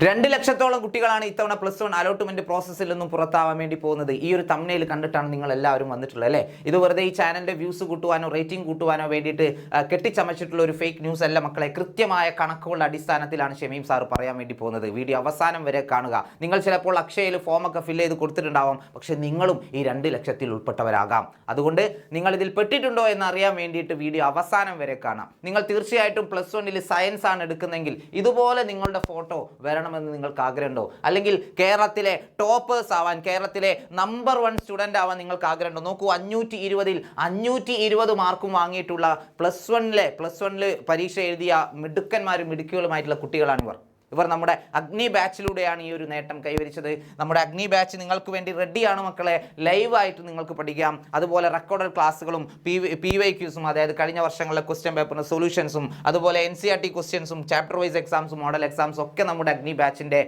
2 ലക്ഷത്തോളം കുട്ടികളാണ് ഇത്തവണ +1 അലോട്ട്മെന്റ് പ്രോസസ്സിൽ നിന്നും പുറത്താവാൻ വേണ്ടി പോകുന്നത്. ഈ ഒരു തംബ്നെയിൽ കണ്ടിട്ടാണ് നിങ്ങൾ എല്ലാവരും വന്നിട്ടുള്ളത് അല്ലേ? ഇത് വെറുതെ ഈ ചാനലിന്റെ വ്യൂസ് കൂട്ടുവാനോ റേറ്റിംഗ് കൂട്ടുവാനോ വേണ്ടിയിട്ട് കെട്ടിച്ചമച്ചിട്ടുള്ള ഒരു ഫേക്ക് ന്യൂസ് അല്ല മക്കളെ. കൃത്യമായ കണക്കുകളുടെ അടിസ്ഥാനത്തിലാണ് ഷമീം സാർ പറയാൻ വേണ്ടി പോകുന്നത്. വീഡിയോ അവസാനം വരെ കാണുക. നിങ്ങൾ ചിലപ്പോൾ അക്ഷയയിൽ ഫോമൊക്കെ ഫില്ല് ചെയ്ത് കൊടുത്തിട്ടുണ്ടാവാം, പക്ഷെ നിങ്ങളും ഈ 2 ലക്ഷത്തിൽ ഉൾപ്പെട്ടവരാകാം. അതുകൊണ്ട് നിങ്ങൾ ഇതിൽ പെട്ടിട്ടുണ്ടോ എന്ന് അറിയാൻ വേണ്ടിയിട്ട് വീഡിയോ അവസാനം വരെ കാണാം. നിങ്ങൾ തീർച്ചയായിട്ടും +1 സയൻസ് ആണ് എടുക്കുന്നതെങ്കിൽ ഇതുപോലെ നിങ്ങളുടെ ഫോട്ടോ വരണമെന്ന് നിങ്ങൾക്ക് ആഗ്രഹമുണ്ടോ? അല്ലെങ്കിൽ കേരളത്തിലെ ടോപ്പേഴ്സ് ആവാൻ, കേരളത്തിലെ നമ്പർ 1 സ്റ്റുഡൻ്റ് ആവാൻ നിങ്ങൾക്ക് ആഗ്രഹമുണ്ടോ? നോക്കൂ, 520ൽ 520 മാർക്കും വാങ്ങിയിട്ടുള്ള +1 പരീക്ഷ എഴുതിയ മിടുക്കന്മാരും മിടുക്കികളുമായിട്ടുള്ള കുട്ടികളാണ് ഇവർ നമ്മുടെ അഗ്നി ബാച്ചിലൂടെയാണ് ഈ ഒരു നേട്ടം കൈവരിച്ചത്. നമ്മുടെ അഗ്നി ബാച്ച് നിങ്ങൾക്ക് വേണ്ടി റെഡിയാണ് മക്കളെ. ലൈവായിട്ട് നിങ്ങൾക്ക് പഠിക്കാം. അതുപോലെ റെക്കോർഡഡ് ക്ലാസ്സുകളും PYQസും, അതായത് കഴിഞ്ഞ വർഷങ്ങളിലെ ക്വസ്റ്റ്യൻ പേപ്പറിന് സൊല്യൂഷൻസും, അതുപോലെ NCERT ക്വസ്റ്റ്യൻസും, ചാപ്റ്റർ വൈസ് എക്സാംസും, മോഡൽ എക്സാംസും ഒക്കെ നമ്മുടെ അഗ്നി ബാച്ചിൻ്റെ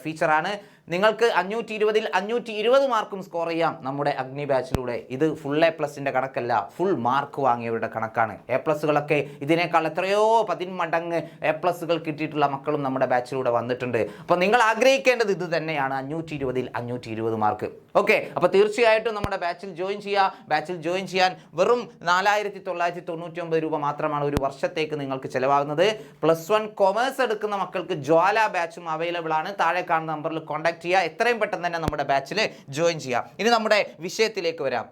ഫീച്ചറാണ്. നിങ്ങൾക്ക് 520ൽ 520 മാർക്കും സ്കോർ ചെയ്യാം നമ്മുടെ അഗ്നി ബാച്ചിലൂടെ. ഇത് ഫുൾ A+ൻ്റെ കണക്കല്ല, ഫുൾ മാർക്ക് വാങ്ങിയവരുടെ കണക്കാണ്. A+കളൊക്കെ ഇതിനേക്കാൾ എത്രയോ 10 മടങ്ങ് A+കൾ കിട്ടിയിട്ടുള്ള മക്കളും നമ്മുടെ ബാച്ചിലൂടെ വന്നിട്ടുണ്ട്. അപ്പോൾ നിങ്ങൾ ആഗ്രഹിക്കേണ്ടത് ഇത് തന്നെയാണ്, 520ൽ 520 മാർക്ക്. ഓക്കെ, അപ്പോൾ തീർച്ചയായിട്ടും നമ്മുടെ ബാച്ചിൽ ജോയിൻ ചെയ്യുക. ബാച്ചിൽ ജോയിൻ ചെയ്യാൻ വെറും 4999 രൂപ മാത്രമാണ് ഒരു വർഷത്തേക്ക് നിങ്ങൾക്ക് ചിലവാകുന്നത്. +1 കൊമേഴ്സ് എടുക്കുന്ന മക്കൾക്ക് ജ്വാല ബാച്ചും അവൈലബിൾ ആണ്. താഴെ കാണുന്ന നമ്പറിൽ കോൺടാക്ട് ചെയ്യുക. എത്രയും പെട്ടെന്ന് തന്നെ നമ്മുടെ ബാച്ചിൽ ജോയിൻ ചെയ്യാം. ഇനി നമ്മുടെ വിഷയത്തിലേക്ക് വരാം.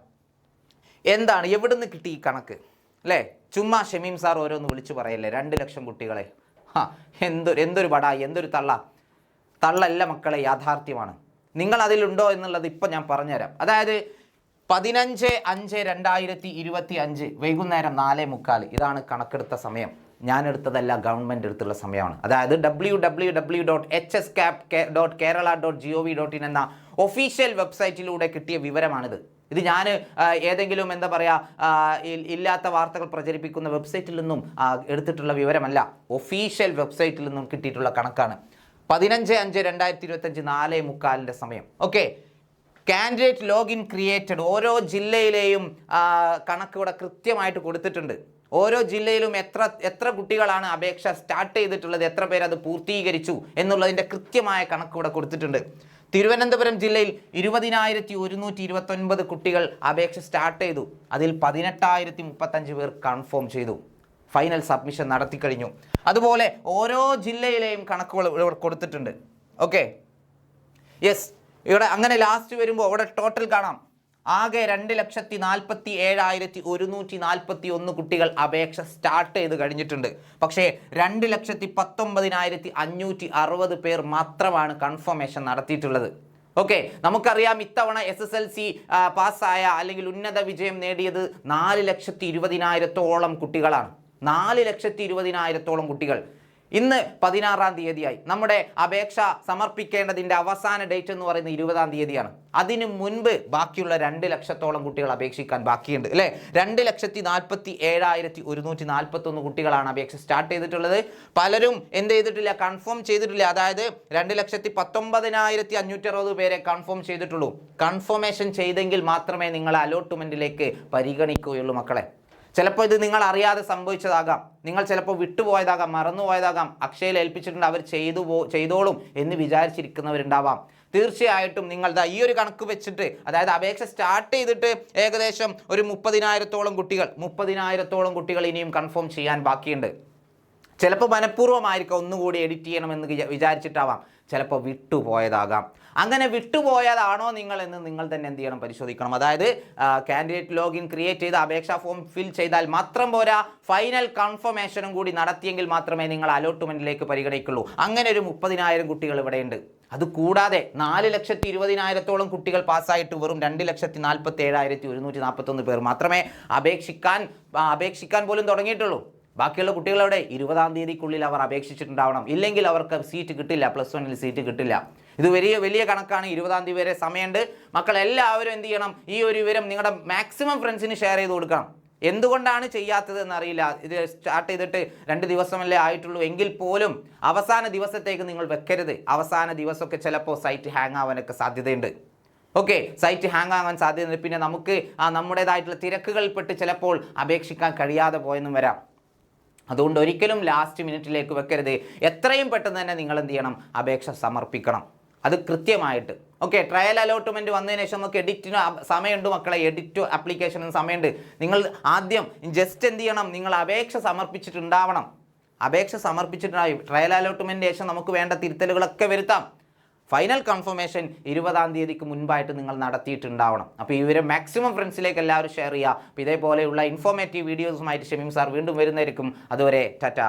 എന്താണ്, എവിടുന്ന് കിട്ടി ഈ കണക്ക് അല്ലേ? ചുമ്മാ ഷമീം സാർ ഓരോന്ന് വിളിച്ചു പറയല്ലേ. 2 ലക്ഷം കുട്ടികളെ, എന്തൊരു ബടായി, എന്തൊരു തള്ളല്ല മക്കളെ, യാഥാർത്ഥ്യമാണ്. നിങ്ങൾ അതിലുണ്ടോ എന്നുള്ളത് ഇപ്പം ഞാൻ പറഞ്ഞുതരാം. അതായത് 15/5/2025 വൈകുന്നേരം 4:45 ഇതാണ് കണക്കെടുത്ത സമയം. ഞാൻ എടുത്തതല്ല, ഗവൺമെൻറ് എടുത്തുള്ള സമയമാണ്. അതായത് www.hsk.kerala.gov.in എന്ന ഒഫീഷ്യൽ വെബ്സൈറ്റിലൂടെ കിട്ടിയ വിവരമാണിത്. ഇത് ഞാൻ ഏതെങ്കിലും ഇല്ലാത്ത വാർത്തകൾ പ്രചരിപ്പിക്കുന്ന വെബ്സൈറ്റിൽ നിന്നും എടുത്തിട്ടുള്ള വിവരമല്ല, ഒഫീഷ്യൽ വെബ്സൈറ്റിൽ നിന്നും കിട്ടിയിട്ടുള്ള കണക്കാണ്. 15/5/2025 4:45 സമയം. Okay, candidate login created. ഓരോ ജില്ലയിലെയും കണക്ക് ഇവിടെ കൃത്യമായിട്ട് കൊടുത്തിട്ടുണ്ട്. ഓരോ ജില്ലയിലും എത്ര കുട്ടികളാണ് അപേക്ഷ സ്റ്റാർട്ട് ചെയ്തിട്ടുള്ളത്, എത്ര പേര് അത് പൂർത്തീകരിച്ചു എന്നുള്ളതിൻ്റെ കൃത്യമായ കണക്ക് ഇവിടെ കൊടുത്തിട്ടുണ്ട്. തിരുവനന്തപുരം ജില്ലയിൽ 20,129 കുട്ടികൾ അപേക്ഷ സ്റ്റാർട്ട് ചെയ്തു. അതിൽ 18,035 പേർ കൺഫേം ചെയ്തു, ഫൈനൽ സബ്മിഷൻ നടത്തി കഴിഞ്ഞു. അതുപോലെ ഓരോ ജില്ലയിലെയും കണക്കുകൾ ഇവിടെ കൊടുത്തിട്ടുണ്ട്. ഓക്കെ, യെസ്, ഇവിടെ അങ്ങനെ ലാസ്റ്റ് വരുമ്പോൾ ഇവിടെ ടോട്ടൽ കാണാം. ആകെ 2,47,141 കുട്ടികൾ അപേക്ഷ സ്റ്റാർട്ട് ചെയ്ത് കഴിഞ്ഞിട്ടുണ്ട്. പക്ഷേ 2,19,560 പേർ മാത്രമാണ് കൺഫർമേഷൻ നടത്തിയിട്ടുള്ളത്. ഓക്കെ, നമുക്കറിയാം ഇത്തവണ SSLC പാസ്സായ അല്ലെങ്കിൽ ഉന്നത വിജയം നേടിയത് 4,20,000 കുട്ടികളാണ്. 4,20,000 കുട്ടികൾ. ഇന്ന് 16-ാം തീയതിയായി. നമ്മുടെ അപേക്ഷ സമർപ്പിക്കേണ്ടതിൻ്റെ അവസാന ഡേറ്റ് എന്ന് പറയുന്നത് 20-ാം തീയതിയാണ്. അതിനു മുൻപ് ബാക്കിയുള്ള 2 ലക്ഷത്തോളം കുട്ടികൾ അപേക്ഷിക്കാൻ ബാക്കിയുണ്ട് അല്ലേ? 2,47,141 കുട്ടികളാണ് അപേക്ഷ സ്റ്റാർട്ട് ചെയ്തിട്ടുള്ളത്. പലരും എന്ത് ചെയ്തിട്ടില്ല, കൺഫേം ചെയ്തിട്ടില്ല. അതായത് 2,19,560 പേരെ കൺഫേം ചെയ്തിട്ടുള്ളൂ. കൺഫർമേഷൻ ചെയ്തെങ്കിൽ മാത്രമേ നിങ്ങൾ അലോട്ട്മെൻറ്റിലേക്ക് പരിഗണിക്കുകയുള്ളൂ മക്കളെ. ചിലപ്പോൾ ഇത് നിങ്ങൾ അറിയാതെ സംഭവിച്ചതാകാം, നിങ്ങൾ ചിലപ്പോൾ വിട്ടുപോയതാകാം, മറന്നുപോയതാകാം, അക്ഷയയിൽ ഏൽപ്പിച്ചിട്ടുണ്ട്, അവർ ചെയ്തോളും എന്ന് വിചാരിച്ചിരിക്കുന്നവരുണ്ടാവാം. തീർച്ചയായിട്ടും നിങ്ങൾ ഈ ഒരു കണക്ക് വെച്ചിട്ട്, അതായത് അപേക്ഷ സ്റ്റാർട്ട് ചെയ്തിട്ട് ഏകദേശം ഒരു 30,000 കുട്ടികൾ ഇനിയും കൺഫേം ചെയ്യാൻ ബാക്കിയുണ്ട്. ചിലപ്പോൾ മനഃപൂർവ്വമായിരിക്കും ഒന്നുകൂടി എഡിറ്റ് ചെയ്യണമെന്ന് വിചാരിച്ചിട്ടാവാം, ചിലപ്പോൾ വിട്ടുപോയതാകാം. അങ്ങനെ വിട്ടുപോയതാണോ നിങ്ങൾ എന്ന് നിങ്ങൾ തന്നെ എന്ത് ചെയ്യണം, പരിശോധിക്കണം. അതായത് കാൻഡിഡേറ്റ് ലോഗിൻ ക്രിയേറ്റ് ചെയ്ത് അപേക്ഷാ ഫോം ഫിൽ ചെയ്താൽ മാത്രം പോരാ, ഫൈനൽ കൺഫർമേഷനും കൂടി നടത്തിയെങ്കിൽ മാത്രമേ നിങ്ങൾ അലോട്ട്മെൻറ്റിലേക്ക് പരിഗണിക്കുള്ളൂ. അങ്ങനെ ഒരു 30,000 കുട്ടികൾ ഇവിടെയുണ്ട്. അതുകൂടാതെ 4,20,000 കുട്ടികൾ പാസ്സായിട്ട് വെറും 2,47,141 പേർ മാത്രമേ അപേക്ഷിക്കാൻ പോലും തുടങ്ങിയിട്ടുള്ളൂ. ബാക്കിയുള്ള കുട്ടികളവിടെ 20-ാം തീയതിക്കുള്ളിൽ അവർ അപേക്ഷിച്ചിട്ടുണ്ടാവണം. ഇല്ലെങ്കിൽ അവർക്ക് സീറ്റ് കിട്ടില്ല, +1 സീറ്റ് കിട്ടില്ല. ഇത് വലിയ കണക്കാണ്. 20-ാം തീയതി വരെ സമയമുണ്ട്. മക്കളെല്ലാവരും എന്ത് ചെയ്യണം, ഈ ഒരു വിവരം നിങ്ങളുടെ മാക്സിമം ഫ്രണ്ട്സിന് ഷെയർ ചെയ്ത് കൊടുക്കണം. എന്തുകൊണ്ടാണ് ചെയ്യാത്തത് എന്നറിയില്ല. ഇത് സ്റ്റാർട്ട് ചെയ്തിട്ട് 2 ദിവസമല്ലേ ആയിട്ടുള്ളൂ എങ്കിൽ പോലും അവസാന ദിവസത്തേക്ക് നിങ്ങൾ വെക്കരുത്. അവസാന ദിവസമൊക്കെ ചിലപ്പോൾ സൈറ്റ് ഹാങ് ആവാനൊക്കെ സാധ്യതയുണ്ട്. ഓക്കെ, സൈറ്റ് ഹാങ് ആവാൻ സാധ്യതയുണ്ട്. പിന്നെ നമുക്ക് നമ്മുടേതായിട്ടുള്ള തിരക്കുകളിൽപ്പെട്ട് ചിലപ്പോൾ അപേക്ഷിക്കാൻ കഴിയാതെ പോയെന്നും വരാം. അതുകൊണ്ട് ഒരിക്കലും ലാസ്റ്റ് മിനിറ്റിലേക്ക് വെക്കരുത്. എത്രയും പെട്ടെന്ന് തന്നെ നിങ്ങൾ എന്ത് ചെയ്യണം, അപേക്ഷ സമർപ്പിക്കണം, അത് കൃത്യമായിട്ട്. ഓക്കെ, ട്രയൽ അലോട്ട്മെൻറ്റ് വന്നതിന് ശേഷം നമുക്ക് എഡിറ്റിന് സമയമുണ്ട് മക്കളെ, എഡിറ്റ് ആപ്ലിക്കേഷനും സമയമുണ്ട്. നിങ്ങൾ ആദ്യം ജസ്റ്റ് എന്ത് ചെയ്യണം, നിങ്ങൾ അപേക്ഷ സമർപ്പിച്ചിട്ടുണ്ടാവണം. അപേക്ഷ സമർപ്പിച്ചിട്ടുണ്ടാവും. ട്രയൽ അലോട്ട്മെൻറ്റിന് ശേഷം നമുക്ക് വേണ്ട തിരുത്തലുകളൊക്കെ വരുത്താം. ഫൈനൽ കൺഫർമേഷൻ 20-ാം തീയതിക്ക് മുൻപായിട്ട് നിങ്ങൾ നടത്തിയിട്ടുണ്ടാവണം. അപ്പോൾ ഇവരെ മാക്സിമം ഫ്രണ്ട്സിലേക്ക് എല്ലാവരും ഷെയർ ചെയ്യുക. അപ്പോൾ ഇതേപോലെയുള്ള ഇൻഫോർമേറ്റീവ് വീഡിയോസുമായിട്ട് ഷമീം സാർ വീണ്ടും വരുന്നതായിരിക്കും. അതുവരെ ടാറ്റ.